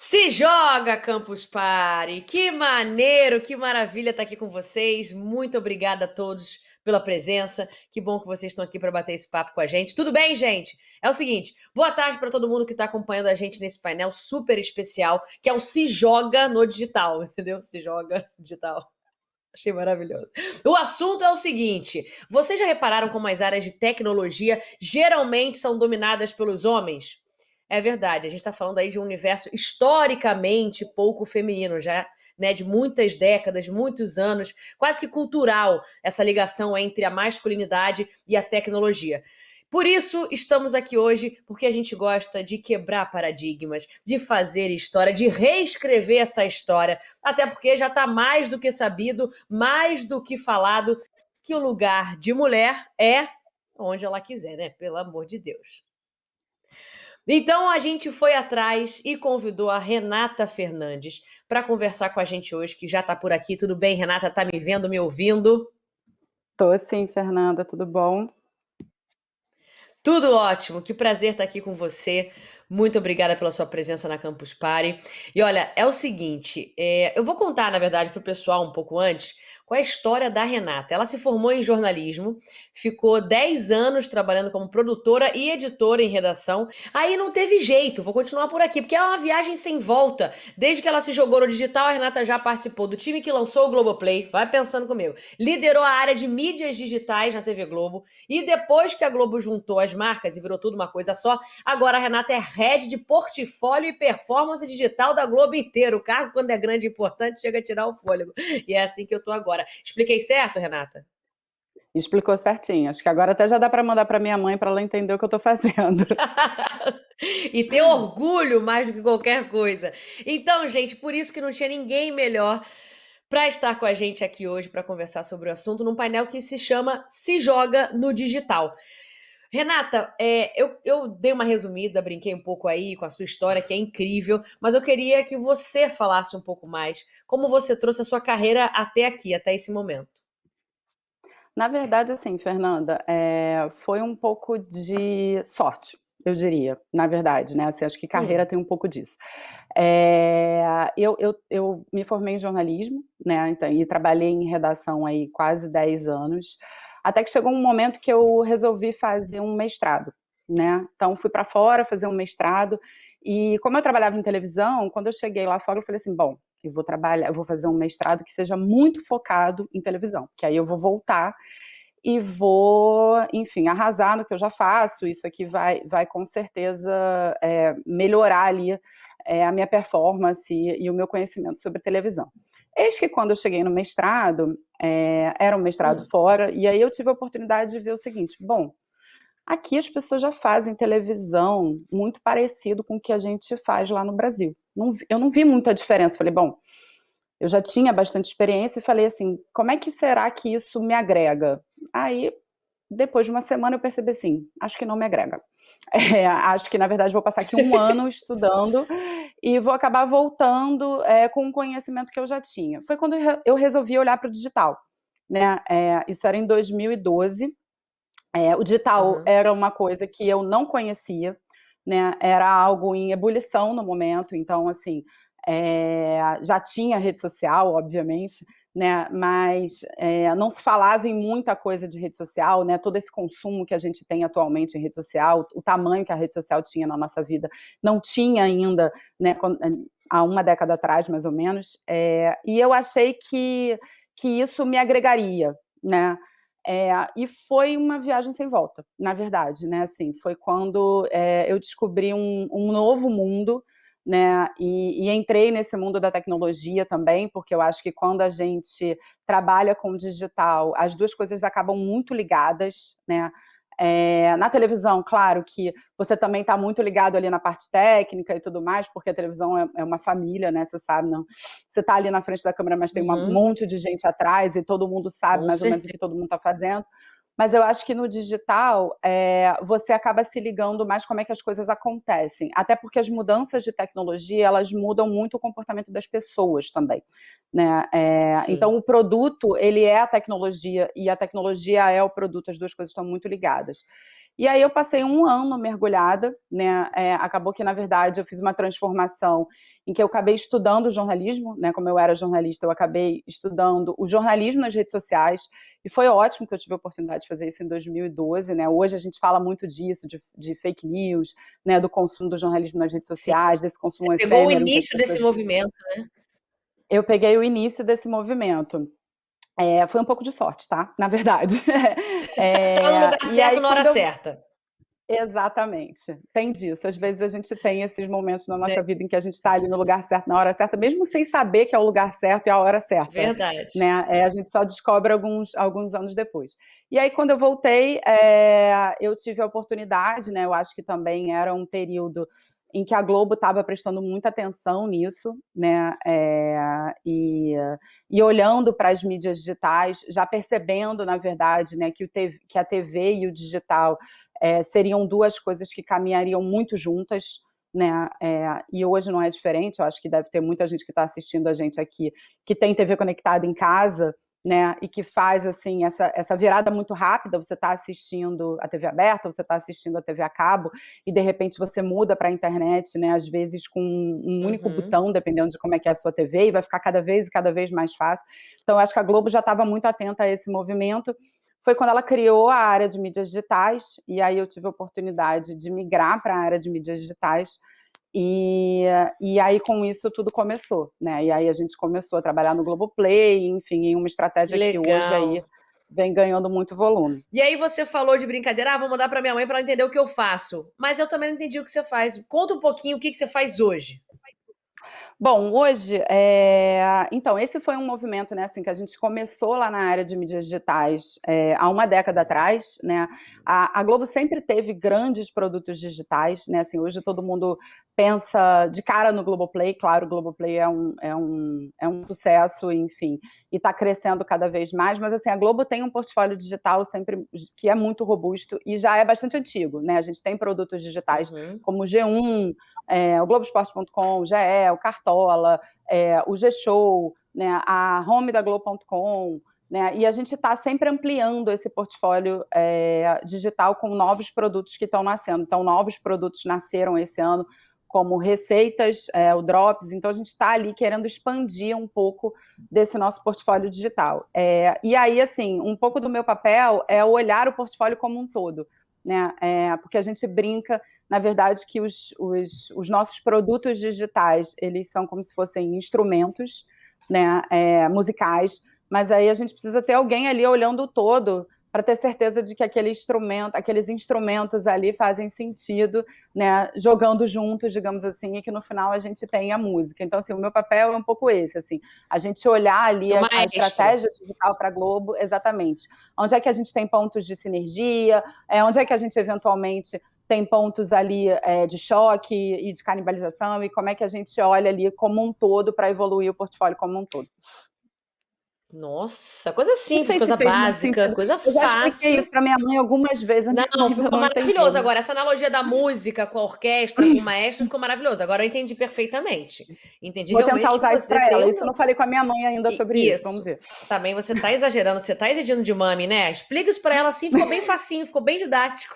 Se joga, Campus Party! Que maneiro, que maravilha estar aqui com vocês. Muito obrigada a todos pela presença. Que bom que vocês estão aqui para bater esse papo com a gente. Tudo bem, gente? É o seguinte, boa tarde para todo mundo que está acompanhando a gente nesse painel super especial, que é o Se Joga no Digital, entendeu? Se Joga Digital. Achei maravilhoso. O assunto é o seguinte: vocês já repararam como as áreas de tecnologia geralmente são dominadas pelos homens? É verdade, a gente está falando aí de um universo historicamente pouco feminino, já, né, de muitas décadas, muitos anos, quase que cultural, essa ligação entre a masculinidade e a tecnologia. Por isso, estamos aqui hoje, porque a gente gosta de quebrar paradigmas, de fazer história, de reescrever essa história, até porque já está mais do que sabido, mais do que falado, que o lugar de mulher é onde ela quiser, né? Pelo amor de Deus. Então a gente foi atrás e convidou a Renata Fernandes para conversar com a gente hoje, que já está por aqui. Tudo bem, Renata? Tá me vendo, me ouvindo? Tô sim, Fernanda, tudo bom? Tudo ótimo, que prazer estar aqui com você. Muito obrigada pela sua presença na Campus Party. E olha, é o seguinte, eu vou contar, na verdade, para o pessoal um pouco antes, qual é a história da Renata. Ela se formou em jornalismo, ficou 10 anos trabalhando como produtora e editora em redação. Aí não teve jeito, vou continuar por aqui, porque é uma viagem sem volta. Desde que ela se jogou no digital, a Renata já participou do time que lançou o Globoplay, vai pensando comigo. Liderou a área de mídias digitais na TV Globo, e depois que a Globo juntou as marcas e virou tudo uma coisa só, agora a Renata é head de portfólio e performance digital da Globo inteira. O cargo, quando é grande e importante, chega a tirar o fôlego. E é assim que eu tô agora. Expliquei certo, Renata? Explicou certinho. Acho que agora até já dá para mandar para minha mãe para ela entender o que eu tô fazendo. E ter orgulho mais do que qualquer coisa. Então, gente, por isso que não tinha ninguém melhor para estar com a gente aqui hoje para conversar sobre o assunto num painel que se chama Se Joga no Digital. Renata, eu dei uma resumida, brinquei um pouco aí com a sua história, que é incrível, mas eu queria que você falasse um pouco mais como você trouxe a sua carreira até aqui, até esse momento. Na verdade, assim, Fernanda, foi um pouco de sorte, eu diria, na verdade, né, assim, acho que carreira Hum, tem um pouco disso. Eu me formei em jornalismo, né, então, e trabalhei em redação aí quase 10 anos, até que chegou um momento que eu resolvi fazer um mestrado, né, então fui para fora fazer um mestrado, e como eu trabalhava em televisão, quando eu cheguei lá fora eu falei assim: "Bom, eu vou fazer um mestrado que seja muito focado em televisão, que aí eu vou voltar e vou, enfim, arrasar no que eu já faço. Isso aqui vai com certeza melhorar ali a minha performance e o meu conhecimento sobre televisão. Eis que quando eu cheguei no mestrado, era um mestrado hum. fora, e aí eu tive a oportunidade de ver o seguinte: bom, aqui as pessoas já fazem televisão muito parecido com o que a gente faz lá no Brasil. Eu não vi muita diferença. Falei, bom, eu já tinha bastante experiência e falei assim: como é que será que isso me agrega? Aí, depois de uma semana, eu percebi assim: acho que não me agrega. Acho que, na verdade, vou passar aqui um ano estudando e vou acabar voltando com o conhecimento que eu já tinha. Foi quando eu resolvi olhar para o digital. Né? Isso era em 2012. O digital Aham. era uma coisa que eu não conhecia, né? Era algo em ebulição no momento, então, assim, já tinha rede social, obviamente, né? Mas não se falava em muita coisa de rede social, né? Todo esse consumo que a gente tem atualmente em rede social, o tamanho que a rede social tinha na nossa vida, não tinha ainda, né? Há uma década atrás, mais ou menos, e eu achei que isso me agregaria, né? E foi uma viagem sem volta, na verdade, né? Assim, foi quando eu descobri um novo mundo, né? E entrei nesse mundo da tecnologia também, porque eu acho que quando a gente trabalha com digital, as duas coisas acabam muito ligadas, né? Na televisão, claro que você também está muito ligado ali na parte técnica e tudo mais, porque a televisão é uma família, né? Você sabe, não? Você está ali na frente da câmera, mas tem um Uhum. monte de gente atrás e todo mundo sabe Com mais ou menos o certeza. que todo mundo está fazendo. Mas eu acho que no digital você acaba se ligando mais como é que as coisas acontecem. Até porque as mudanças de tecnologia elas mudam muito o comportamento das pessoas também. Né? Sim. Então o produto ele é a tecnologia e a tecnologia é o produto, as duas coisas estão muito ligadas. E aí eu passei um ano mergulhada, né? Acabou que, na verdade, eu fiz uma transformação em que eu acabei estudando jornalismo, né? Como eu era jornalista, eu acabei estudando o jornalismo nas redes sociais, e foi ótimo que eu tive a oportunidade de fazer isso em 2012, né? Hoje a gente fala muito disso, de fake news, né? Do consumo do jornalismo nas redes Sim. sociais, desse Você consumo pegou o efêmero em que as início desse pessoas... movimento, né? Eu peguei o início desse movimento. Foi um pouco de sorte, tá? Na verdade. Tava no lugar E certo aí, na hora quando eu... certa. Exatamente, tem disso. Às vezes a gente tem esses momentos na Né? nossa vida em que a gente está ali no lugar certo, na hora certa, mesmo sem saber que é o lugar certo e a hora certa, Verdade. né? A gente só descobre alguns anos depois. E aí, quando eu voltei, eu tive a oportunidade, né? Eu acho que também era um período em que a Globo estava prestando muita atenção nisso, né? E olhando para as mídias digitais, já percebendo, na verdade, né, que a TV e o digital seriam duas coisas que caminhariam muito juntas, né? E hoje não é diferente. Eu acho que deve ter muita gente que está assistindo a gente aqui que tem TV conectada em casa, né? E que faz assim essa virada muito rápida. Você está assistindo a TV aberta, você está assistindo a TV a cabo, e de repente você muda para a internet, né? Às vezes com um único botão, dependendo de como é que é a sua TV, e vai ficar cada vez mais fácil. Então, eu acho que a Globo já estava muito atenta a esse movimento. Foi quando ela criou a área de mídias digitais, e aí eu tive a oportunidade de migrar para a área de mídias digitais, e aí com isso tudo começou, né? E aí a gente começou a trabalhar no Globoplay, enfim, em uma estratégia que hoje aí Legal. vem ganhando muito volume. E aí você falou de brincadeira, vou mandar para minha mãe para ela entender o que eu faço. Mas eu também não entendi o que você faz. Conta um pouquinho o que você faz hoje. Bom, hoje, então, esse foi um movimento, né, assim, que a gente começou lá na área de mídias digitais há uma década atrás, né? A Globo sempre teve grandes produtos digitais, né? Assim, hoje todo mundo pensa de cara no Globoplay. Claro, o Globoplay é um sucesso, enfim, e está crescendo cada vez mais, mas assim, a Globo tem um portfólio digital sempre que é muito robusto e já é bastante antigo, né? A gente tem produtos digitais como o G1, o Globoesporte.com, o GE, o Cartola, o G-Show, né, a home da Globo.com, né, e a gente está sempre ampliando esse portfólio digital com novos produtos que estão nascendo. Então, novos produtos nasceram esse ano, como receitas, o Drops. Então, a gente está ali querendo expandir um pouco desse nosso portfólio digital. E aí, assim, um pouco do meu papel é olhar o portfólio como um todo, né? Porque a gente brinca, na verdade, que os nossos produtos digitais, eles são como se fossem instrumentos, né, musicais, mas aí a gente precisa ter alguém ali olhando o todo para ter certeza de que aqueles instrumentos ali fazem sentido, né, jogando juntos, digamos assim, e que no final a gente tem a música. Então, assim, o meu papel é um pouco esse, assim, a gente olhar ali Seu a maestro. estratégia digital para a Globo, exatamente. Onde é que a gente tem pontos de sinergia, onde é que a gente eventualmente tem pontos ali de choque e de canibalização, e como é que a gente olha ali como um todo para evoluir o portfólio como um todo. Nossa, coisa Não simples, sei se coisa fez muito básica, sentido. coisa Eu já expliquei fácil. isso para minha mãe algumas vezes, a minha mãe Não, ainda ficou não entendeu, maravilhoso. mas... Agora, essa analogia da música com a orquestra, com o maestro, ficou maravilhoso. Agora eu entendi perfeitamente. Entendi Vou tentar realmente que usar isso você para tem ela. Isso eu uma. não falei com a minha mãe ainda sobre isso, vamos Isso. ver. Também você tá exagerando, você tá exigindo de mami, né? Explica isso pra ela assim, ficou bem facinho, ficou bem didático.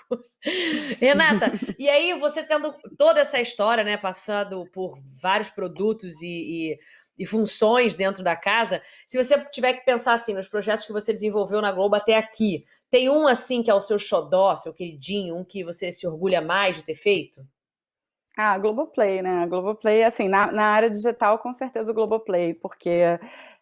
Renata, e aí você tendo toda essa história, né, passando por vários produtos e funções dentro da casa, se você tiver que pensar assim nos projetos que você desenvolveu na Globo até aqui, tem um assim que é o seu xodó, seu queridinho, um que você se orgulha mais de ter feito? A Globoplay, né? A Globoplay, assim, na área digital, com certeza o Globoplay, porque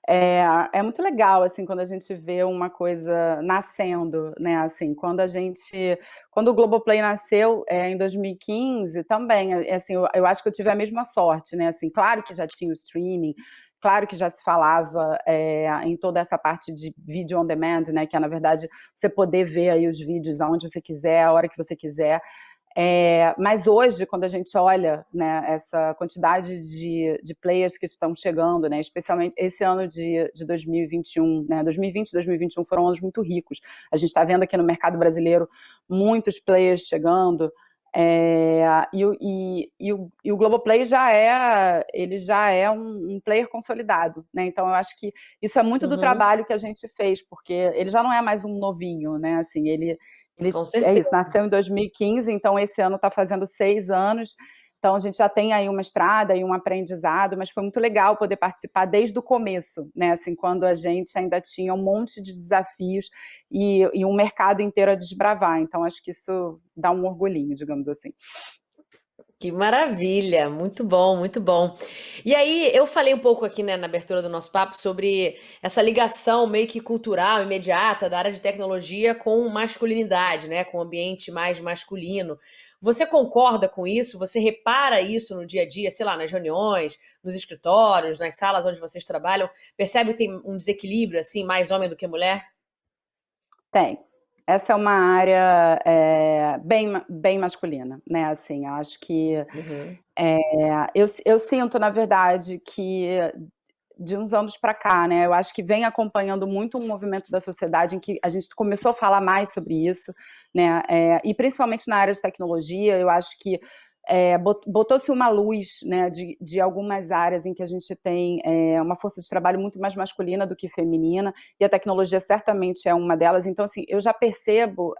é muito legal, assim, quando a gente vê uma coisa nascendo, né? Assim, quando o Globoplay nasceu em 2015, também, assim, eu acho que eu tive a mesma sorte, né? Assim, claro que já tinha o streaming, claro que já se falava em toda essa parte de vídeo on demand, né? Que é, na verdade, você poder ver aí os vídeos aonde você quiser, a hora que você quiser. Mas hoje, quando a gente olha, né, essa quantidade de players que estão chegando, né, especialmente esse ano de 2021, né, 2020 e 2021 foram anos muito ricos. A gente está vendo aqui no mercado brasileiro muitos players chegando, e o Globoplay ele já é um player consolidado, né? Então eu acho que isso é muito do Uhum. trabalho que a gente fez, porque ele já não é mais um novinho, né? Assim, Ele Com é certeza. isso, nasceu em 2015, então esse ano está fazendo 6 anos, então a gente já tem aí uma estrada e um aprendizado, mas foi muito legal poder participar desde o começo, né, assim, quando a gente ainda tinha um monte de desafios e um mercado inteiro a desbravar, então acho que isso dá um orgulhinho, digamos assim. Que maravilha, muito bom, muito bom. E aí, eu falei um pouco aqui, né, na abertura do nosso papo sobre essa ligação meio que cultural, imediata da área de tecnologia com masculinidade, né, com o ambiente mais masculino. Você concorda com isso? Você repara isso no dia a dia, sei lá, nas reuniões, nos escritórios, nas salas onde vocês trabalham? Percebe que tem um desequilíbrio, assim, mais homem do que mulher? Tem. Essa é uma área bem masculina, né? Assim, acho que Uhum, eu sinto, na verdade, que de uns anos para cá, né? Eu acho que vem acompanhando muito um movimento da sociedade em que a gente começou a falar mais sobre isso, né? E principalmente na área de tecnologia, eu acho que botou-se uma luz, né, de algumas áreas em que a gente tem uma força de trabalho muito mais masculina do que feminina, e a tecnologia certamente é uma delas. Então, assim, eu já percebo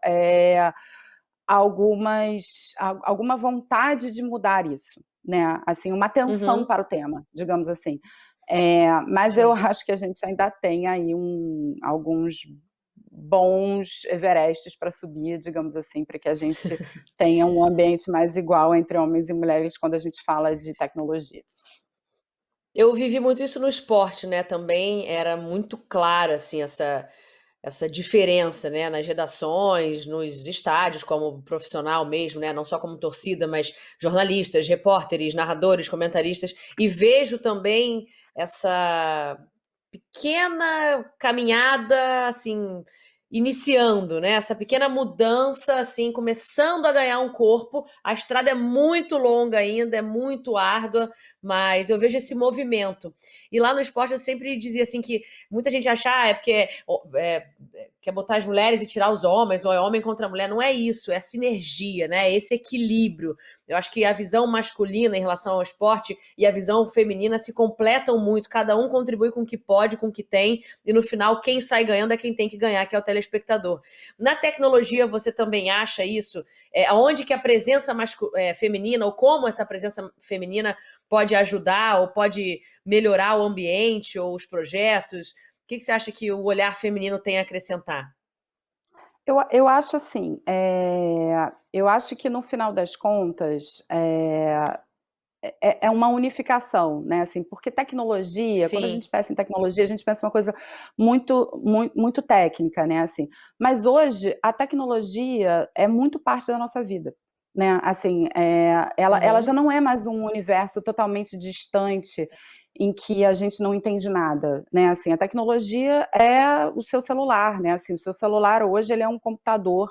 alguma vontade de mudar isso, né? Assim, uma atenção uhum, para o tema, digamos assim. Mas eu sim. acho que a gente ainda tem aí alguns bons Everestes para subir, digamos assim, para que a gente tenha um ambiente mais igual entre homens e mulheres quando a gente fala de tecnologia. Eu vivi muito isso no esporte, né, também era muito claro, assim, essa diferença, né, nas redações, nos estádios como profissional mesmo, né, não só como torcida, mas jornalistas, repórteres, narradores, comentaristas, e vejo também essa pequena caminhada, assim, iniciando, né, essa pequena mudança, assim, começando a ganhar um corpo. A estrada é muito longa ainda, é muito árdua, mas eu vejo esse movimento. E lá no esporte eu sempre dizia, assim, que muita gente acha, é porque quer botar as mulheres e tirar os homens, ou é homem contra mulher. Não é isso, é a sinergia, né? É esse equilíbrio. Eu acho que a visão masculina em relação ao esporte e a visão feminina se completam muito, cada um contribui com o que pode, com o que tem, e no final quem sai ganhando é quem tem que ganhar, que é o telespectador. Na tecnologia você também acha isso? Aonde que a presença feminina, ou como essa presença feminina pode ajudar, ou pode melhorar o ambiente, ou os projetos? O que você acha que o olhar feminino tem a acrescentar? Eu acho assim, eu acho que no final das contas, é uma unificação, né, assim, porque tecnologia, quando a Sim. gente pensa em tecnologia, a gente pensa em uma coisa muito técnica, né, assim, mas hoje a tecnologia é muito parte da nossa vida, né, assim, ela já Uhum. não é mais um universo totalmente distante, em que a gente não entende nada, né, assim, a tecnologia é o seu celular, né, assim, o seu celular hoje ele é um computador,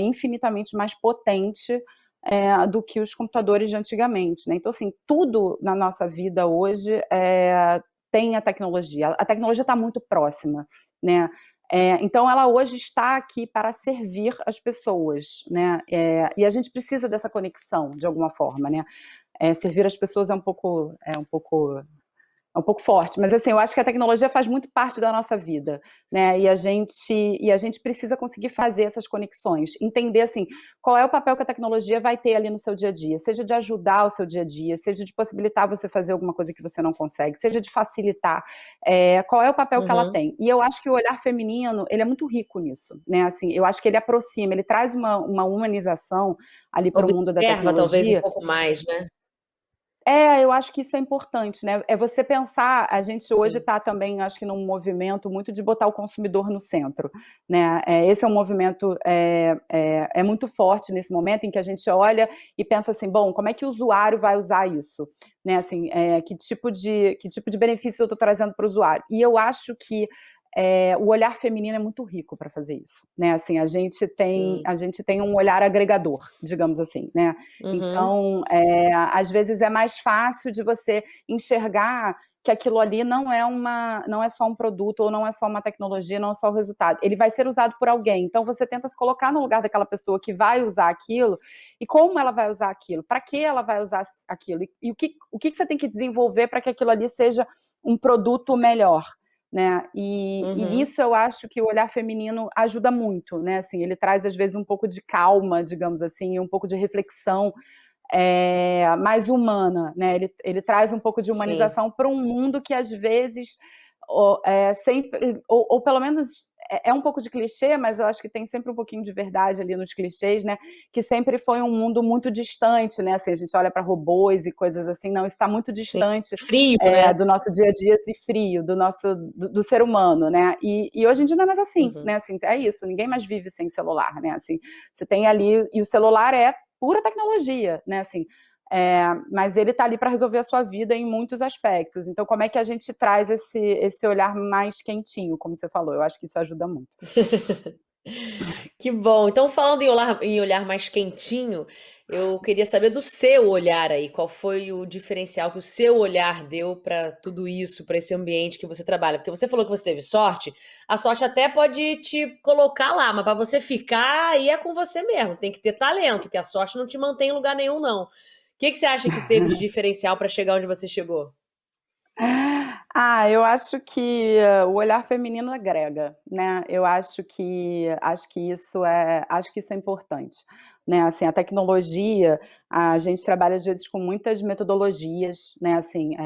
infinitamente mais potente do que os computadores de antigamente, né. Então, assim, tudo na nossa vida hoje tem a tecnologia. A tecnologia está muito próxima, né. Então ela hoje está aqui para servir as pessoas, né, e a gente precisa dessa conexão de alguma forma, né. Servir as pessoas é um pouco forte, mas assim, eu acho que a tecnologia faz muito parte da nossa vida, né? E a gente precisa conseguir fazer essas conexões, entender assim, qual é o papel que a tecnologia vai ter ali no seu dia a dia, seja de ajudar o seu dia a dia, seja de possibilitar você fazer alguma coisa que você não consegue, seja de facilitar, qual é o papel que ela Uhum. tem. E eu acho que o olhar feminino, ele é muito rico nisso, né? Assim, eu acho que ele aproxima, ele traz uma humanização ali para o mundo da Observa talvez um tecnologia. pouco mais, né? Eu acho que isso é importante, né, é você pensar, a gente hoje Sim. está também, acho que num movimento muito de botar o consumidor no centro, né, esse é um movimento, muito forte nesse momento em que a gente olha e pensa assim: "Bom, como é que o usuário vai usar isso?", né, assim, que tipo de benefício eu estou trazendo para o usuário? E eu acho que, o olhar feminino é muito rico para fazer isso, né, assim, a gente tem Sim. a gente tem um olhar agregador, digamos assim, né. Uhum. Então, às vezes é mais fácil de você enxergar que aquilo ali não é só um produto ou não é só uma tecnologia, não é só o resultado. Ele vai ser usado por alguém. Então você tenta se colocar no lugar daquela pessoa que vai usar aquilo e como ela vai usar aquilo, para que ela vai usar aquilo e o que você tem que desenvolver para que aquilo ali seja um produto melhor. né? E Uhum. nisso eu acho que o olhar feminino ajuda muito, né? Assim, ele traz às vezes um pouco de calma, digamos assim, e um pouco de reflexão mais humana, né? Ele traz um pouco de Sim, humanização para um mundo que às vezes sempre, ou pelo menos um pouco de clichê, mas eu acho que tem sempre um pouquinho de verdade ali nos clichês, né? Que sempre foi um mundo muito distante, né? Assim, a gente olha para robôs e coisas assim, não, isso está muito sim. distante Frio, né? do nosso dia a dia e frio, do ser humano, né? E hoje em dia não é mais assim, Uhum. né? Assim, é isso, ninguém mais vive sem celular, né? Assim, você tem ali, e o celular é pura tecnologia, né? Assim, mas ele está ali para resolver a sua vida em muitos aspectos. Então, como é que a gente traz esse olhar mais quentinho, como você falou? Eu acho que isso ajuda muito. Que bom. Então, falando em olhar mais quentinho, eu queria saber do seu olhar aí. Qual foi o diferencial que o seu olhar deu para tudo isso, para esse ambiente que você trabalha? Porque você falou que você teve sorte, a sorte até pode te colocar lá, mas para você ficar, aí é com você mesmo. Tem que ter talento, que a sorte não te mantém em lugar nenhum, não. O que que você acha que teve de diferencial para chegar onde você chegou? Eu acho que o olhar feminino agrega, né? Eu acho que isso é importante, né? Assim, a tecnologia, a gente trabalha às vezes com muitas metodologias, né? Assim,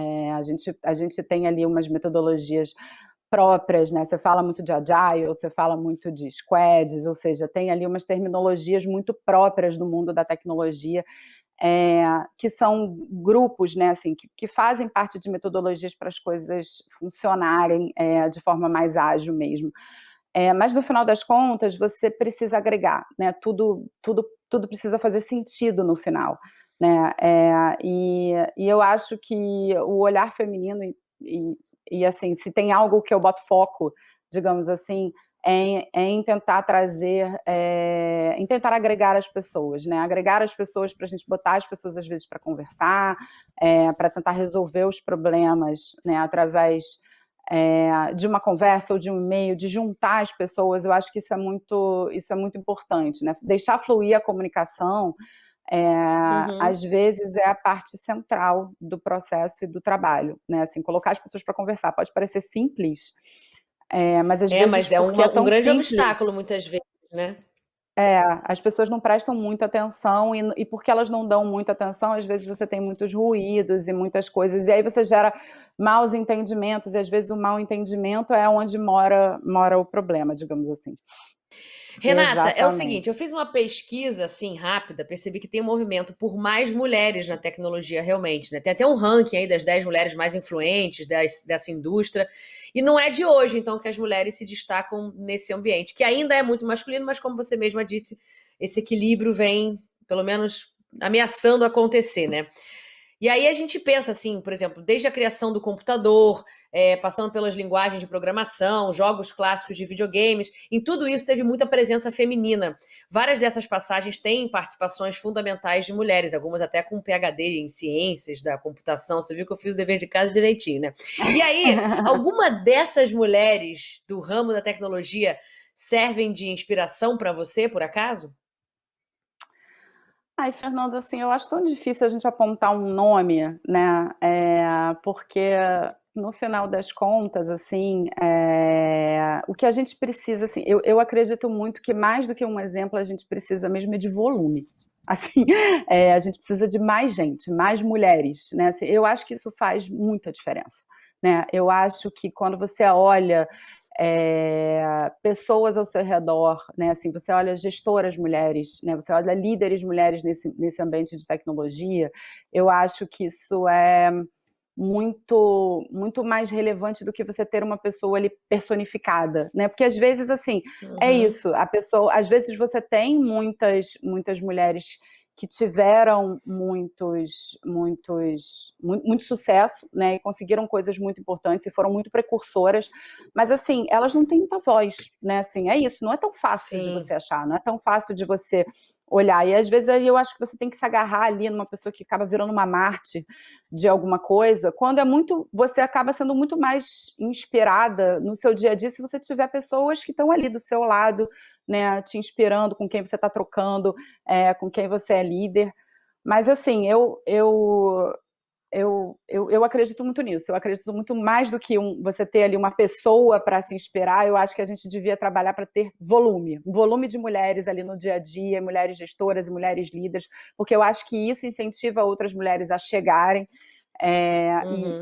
a gente tem ali umas metodologias próprias, né? Você fala muito de agile, você fala muito de squads, ou seja, tem ali umas terminologias muito próprias do mundo da tecnologia, que são grupos, né, assim, que fazem parte de metodologias para as coisas funcionarem de forma mais ágil mesmo. Mas no final das contas, você precisa agregar, né? Tudo precisa fazer sentido no final, né? E eu acho que o olhar feminino e, assim, se tem algo que eu boto foco, digamos assim, em tentar trazer, em tentar agregar as pessoas, né? Agregar as pessoas para a gente botar as pessoas às vezes para conversar, para tentar resolver os problemas, né? Através de uma conversa ou de um e-mail, de juntar as pessoas, eu acho que isso é muito importante, né? Deixar fluir a comunicação, Uhum. às vezes é a parte central do processo e do trabalho, né? Assim, colocar as pessoas para conversar pode parecer simples, mas às É, vezes mas é porque é um tão grande obstáculo simples, muitas vezes, né? as pessoas não prestam muita atenção e porque elas não dão muita atenção, às vezes você tem muitos ruídos e muitas coisas, e aí você gera maus entendimentos, e às vezes o mal entendimento é onde mora o problema, digamos assim. Renata, é o seguinte, eu Exatamente. fiz uma pesquisa assim rápida, percebi que tem um movimento por mais mulheres na tecnologia realmente, né? Tem até um ranking aí das 10 mulheres mais influentes dessa indústria, e não é de hoje então que as mulheres se destacam nesse ambiente, que ainda é muito masculino, mas como você mesma disse, esse equilíbrio vem, pelo menos, ameaçando acontecer, né? E aí a gente pensa assim, por exemplo, desde a criação do computador, passando pelas linguagens de programação, jogos clássicos de videogames, em tudo isso teve muita presença feminina. Várias dessas passagens têm participações fundamentais de mulheres, algumas até com PhD em ciências da computação. Você viu que eu fiz o dever de casa direitinho, né? E aí, alguma dessas mulheres do ramo da tecnologia servem de inspiração para você, por acaso? Ai, Fernanda, assim, eu acho tão difícil a gente apontar um nome, né, porque no final das contas, assim, o que a gente precisa, assim, eu acredito muito que mais do que um exemplo, a gente precisa mesmo é de volume. Assim, a gente precisa de mais gente, mais mulheres, né? Assim, eu acho que isso faz muita diferença, né? Eu acho que quando você olha pessoas ao seu redor, né? Assim, você olha gestoras mulheres, né? Você olha líderes mulheres nesse ambiente de tecnologia, eu acho que isso é muito mais relevante do que você ter uma pessoa ali personificada, né? Porque às vezes assim, é Uhum. isso, a pessoa, às vezes você tem muitas mulheres que tiveram muito sucesso, né, e conseguiram coisas muito importantes e foram muito precursoras, mas assim, elas não têm muita voz, né? Assim, é isso, não é tão fácil de Sim. você achar, não é tão fácil de você olhar. E às vezes aí eu acho que você tem que se agarrar ali numa pessoa que acaba virando uma Marte de alguma coisa, quando você acaba sendo muito mais inspirada no seu dia a dia se você tiver pessoas que estão ali do seu lado, né, te inspirando, com quem você está trocando, com quem você é líder. Mas assim, eu acredito muito nisso. Eu acredito muito mais do que você ter ali uma pessoa para se inspirar. Eu acho que a gente devia trabalhar para ter volume, um volume de mulheres ali no dia a dia, mulheres gestoras e mulheres líderes, porque eu acho que isso incentiva outras mulheres a chegarem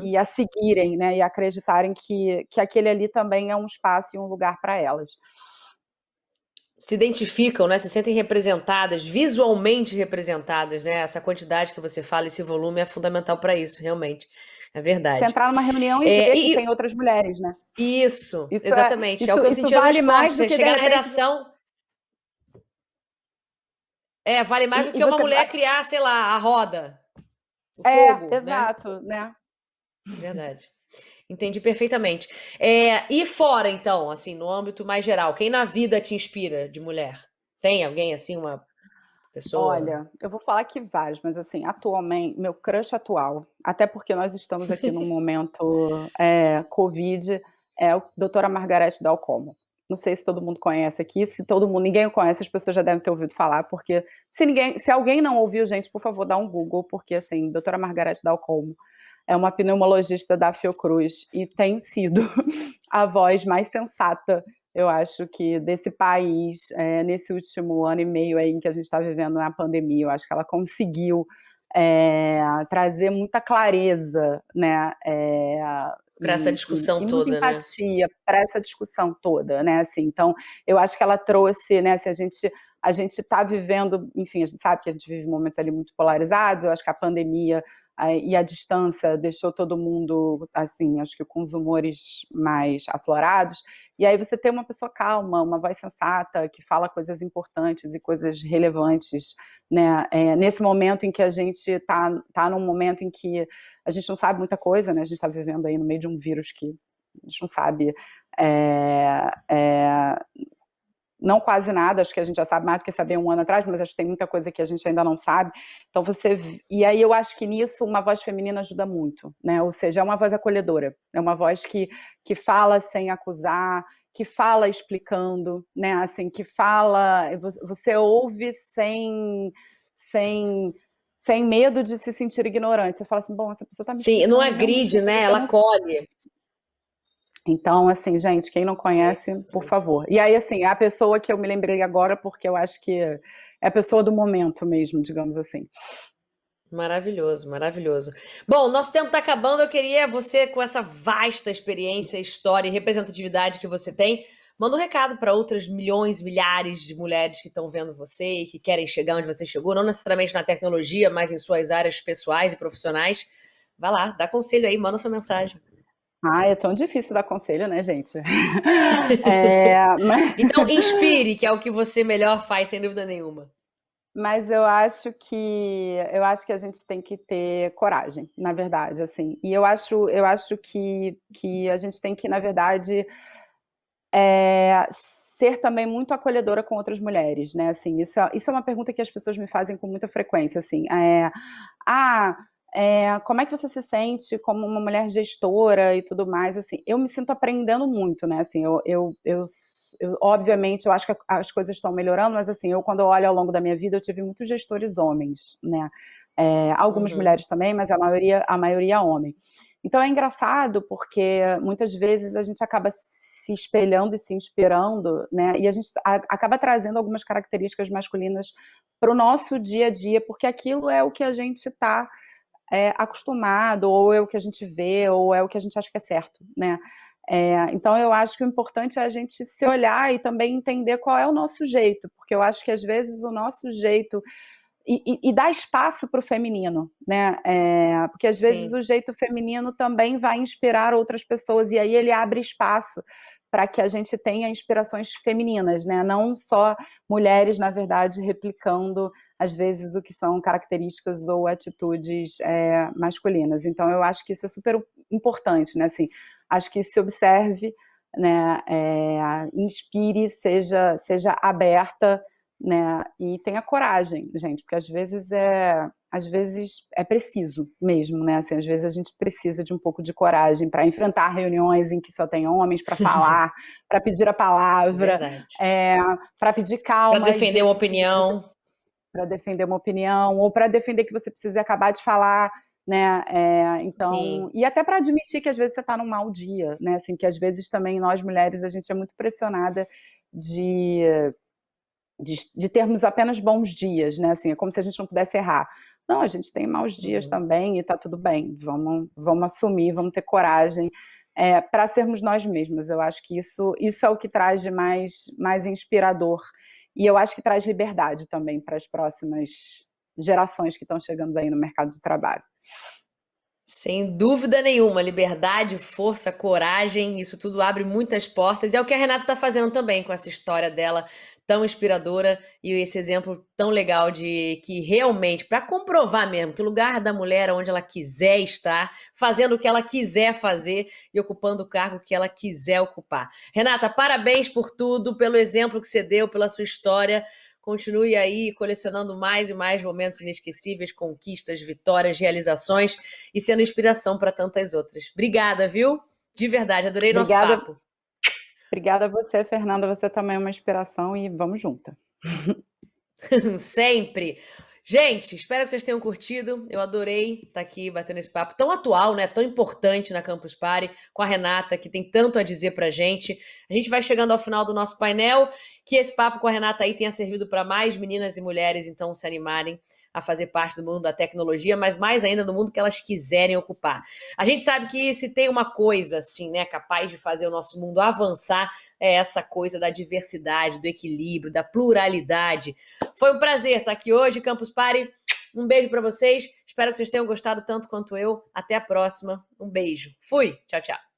e a seguirem, né, e acreditarem que aquele ali também é um espaço e um lugar para elas. Se identificam, né? Se sentem representadas, visualmente representadas, né? Essa quantidade que você fala, esse volume é fundamental para isso, realmente. É Você verdade. entrar numa reunião e ver que tem outras mulheres, né? Isso, Isso exatamente. É o que eu isso sentia no vale esporte. mais do Você que de chegar na repente redação. Vale mais do e que uma você mulher criar, sei lá, a roda, o fogo, né? exato, né? Verdade. Entendi perfeitamente. E fora, então, assim, no âmbito mais geral, quem na vida te inspira de mulher? Tem alguém, assim, uma pessoa? Olha, eu vou falar que vários, mas assim, atualmente, meu crush atual, até porque nós estamos aqui num momento Covid, é a doutora Margarete Dal Como. Não sei se todo mundo conhece aqui, se todo mundo, ninguém o conhece, as pessoas já devem ter ouvido falar, porque se alguém não ouviu, gente, por favor, dá um Google, porque assim, doutora Margarete Dal Como é uma pneumologista da Fiocruz e tem sido a voz mais sensata, eu acho que desse país, nesse último ano e meio aí em que a gente está vivendo na pandemia. Eu acho que ela conseguiu trazer muita clareza, né, Para essa discussão e muita toda, né? empatia para essa discussão toda, né? Assim, então, eu acho que ela trouxe, né? Se a gente está vivendo, enfim, a gente sabe que a gente vive momentos ali muito polarizados. Eu acho que a pandemia e a distância deixou todo mundo, assim, acho que com os humores mais aflorados. E aí você tem uma pessoa calma, uma voz sensata, que fala coisas importantes e coisas relevantes, né? Nesse momento em que a gente tá num momento em que a gente não sabe muita coisa, né? A gente está vivendo aí no meio de um vírus que a gente não sabe não quase nada, acho que a gente já sabe mais do que sabia um ano atrás, mas acho que tem muita coisa que a gente ainda não sabe. Então e aí eu acho que nisso uma voz feminina ajuda muito, né? Ou seja, é uma voz acolhedora, é uma voz que fala sem acusar, que fala explicando, né? Assim, que fala, você ouve sem sem medo de se sentir ignorante. Você fala assim, bom, essa pessoa está me Sim, não explicando realmente agride, uma coisa né? que eu Ela não sei. acolhe. Então, assim, gente, quem não É isso que conhece, eu por sinto. favor. E aí, assim, é a pessoa que eu me lembrei agora, porque eu acho que é a pessoa do momento mesmo, digamos assim. Maravilhoso, maravilhoso. Bom, nosso tempo está acabando. Eu queria você, com essa vasta experiência, história e representatividade que você tem, manda um recado para outras milhões, milhares de mulheres que estão vendo você e que querem chegar onde você chegou, não necessariamente na tecnologia, mas em suas áreas pessoais e profissionais. Vai lá, dá conselho aí, manda sua mensagem. Ah, é tão difícil dar conselho, né, gente? É, Então, inspire, que é o que você melhor faz, sem dúvida nenhuma. mas eu acho que a gente tem que ter coragem, na verdade, assim. E eu acho que a gente tem que, na verdade, ser também muito acolhedora com outras mulheres, né? Assim, isso é uma pergunta que as pessoas me fazem com muita frequência, assim. Ah, como é que você se sente como uma mulher gestora e tudo mais? Assim, eu me sinto aprendendo muito, né? Assim, obviamente, eu acho que as coisas estão melhorando, mas assim, quando eu olho ao longo da minha vida, eu tive muitos gestores homens, né? Algumas Uhum. mulheres também, mas a maioria homem. Então é engraçado porque muitas vezes a gente acaba se espelhando e se inspirando, né? E a gente acaba trazendo algumas características masculinas para o nosso dia a dia, porque aquilo é o que a gente está acostumado, ou é o que a gente vê, ou é o que a gente acha que é certo, né? Então eu acho que o importante é a gente se olhar e também entender qual é o nosso jeito, porque eu acho que às vezes o nosso jeito e dar espaço para o feminino, né? Porque às vezes Sim, o jeito feminino também vai inspirar outras pessoas, e aí ele abre espaço para que a gente tenha inspirações femininas, né? Não só mulheres, na verdade, replicando, às vezes, o que são características ou atitudes masculinas. Então, eu acho que isso é super importante, né? Assim, acho que se observe, né? Inspire, seja aberta, né? E tenha coragem, gente, porque às vezes é preciso mesmo, né? Assim, às vezes a gente precisa de um pouco de coragem para enfrentar reuniões em que só tem homens para falar, para pedir a palavra, verdade. para pedir Para calma e defender dizer uma que sim, que você opinião. para defender uma opinião ou para defender que você precisa acabar de falar, né? Então, Sim. e até para admitir que às vezes você está num mau dia, né? Assim, que às vezes também nós mulheres a gente é muito pressionada de, de termos apenas bons dias, né? Assim, é como se a gente não pudesse errar. Não, a gente tem maus dias Uhum. também e tá tudo bem. Vamos assumir, vamos ter coragem para sermos nós mesmas. Eu acho que isso é o que traz de mais inspirador. E eu acho que traz liberdade também para as próximas gerações que estão chegando aí no mercado de trabalho. Sem dúvida nenhuma, liberdade, força, coragem, isso tudo abre muitas portas. E é o que a Renata está fazendo também com essa história dela tão inspiradora e esse exemplo tão legal de que realmente, para comprovar mesmo que o lugar da mulher é onde ela quiser estar, fazendo o que ela quiser fazer e ocupando o cargo que ela quiser ocupar. Renata, parabéns por tudo, pelo exemplo que você deu, pela sua história. Continue aí colecionando mais e mais momentos inesquecíveis, conquistas, vitórias, realizações e sendo inspiração para tantas outras. Obrigada, viu? De verdade, adorei nosso Obrigada, papo. obrigada a você, Fernanda. Você também é uma inspiração e vamos juntas. Sempre. Gente, espero que vocês tenham curtido. Eu adorei estar aqui batendo esse papo tão atual, né? Tão importante na Campus Party com a Renata, que tem tanto a dizer pra gente. A gente vai chegando ao final do nosso painel, que esse papo com a Renata aí tenha servido para mais meninas e mulheres então se animarem a fazer parte do mundo da tecnologia, mas mais ainda do mundo que elas quiserem ocupar. A gente sabe que se tem uma coisa assim, né, capaz de fazer o nosso mundo avançar, é essa coisa da diversidade, do equilíbrio, da pluralidade. Foi um prazer estar aqui hoje, Campus Party. Um beijo para vocês. Espero que vocês tenham gostado tanto quanto eu. Até a próxima. Um beijo. Fui. Tchau, tchau.